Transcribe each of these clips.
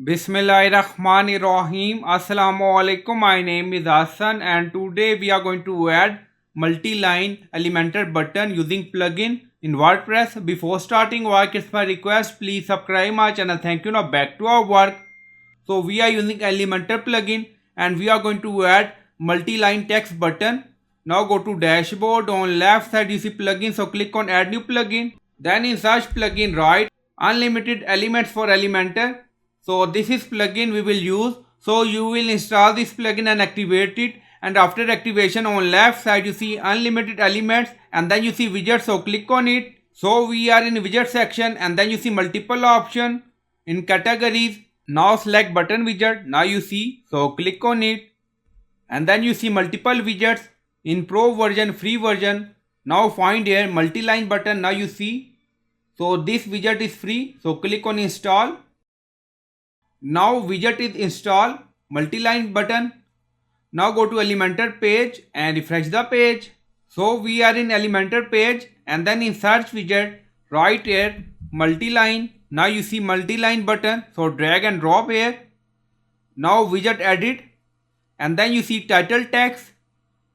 Bismillahirrahmanirrahim. Assalamu alaikum. My name is Hassan and today we are going to add multi-line Elementor button using plugin in WordPress. Before starting work, it's my request, please subscribe my channel. Thank you. Now back to our work. So we are using Elementor plugin and we are going to add multi-line text button. Now go to dashboard. On left side you see plugin, so click on add new plugin. Then in search plugin write unlimited elements for Elementor. So this is plugin we will use. So you will install this plugin and activate it, and after activation on left side you see unlimited elements and then you see widget, so click on it. So we are in widget section and then you see multiple option in categories. Now select button widget. Now you see, so click on it and then you see multiple widgets in pro version, free version. Now find here multi-line button. Now you see, so this widget is free, so click on install. Now widget is installed, multi-line button. Now go to Elementor page and refresh the page. So we are in Elementor page and then in search widget right here multi-line. Now you see multi-line button, so drag and drop here. Now widget edit and then you see title text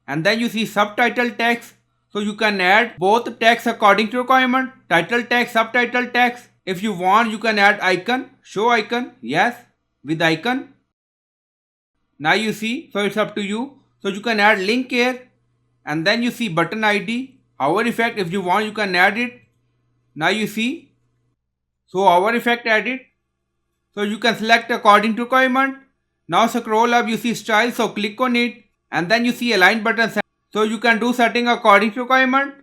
and then you see subtitle text. So you can add both text according to requirement, title text, subtitle text. If you want you can add icon, show icon, yes, with icon. Now you see, so it's up to you. So you can add link here and then you see button ID, hover effect, if you want you can add it. Now you see, so hover effect added. So you can select according to requirement. Now scroll up, you see style, so click on it and then you see align button. So you can do setting according to requirement.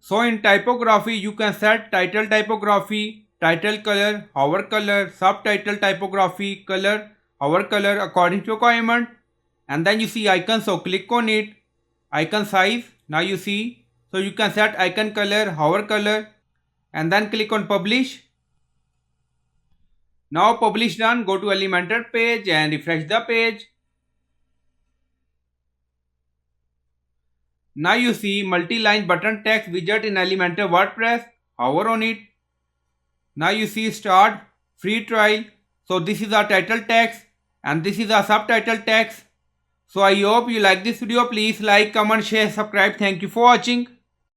So in typography you can set title typography, title color, hover color, subtitle typography, color, hover color according to requirement. And then you see icon, so click on it, icon size. Now you see, so you can set icon color, hover color and then click on publish. Now publish done, go to Elementor page and refresh the page. Now you see multi-line button text widget in Elementor WordPress, hover on it. Now you see start free trial. So this is our title text and this is our subtitle text. So I hope you like this video. Please like, comment, share, subscribe. Thank you for watching.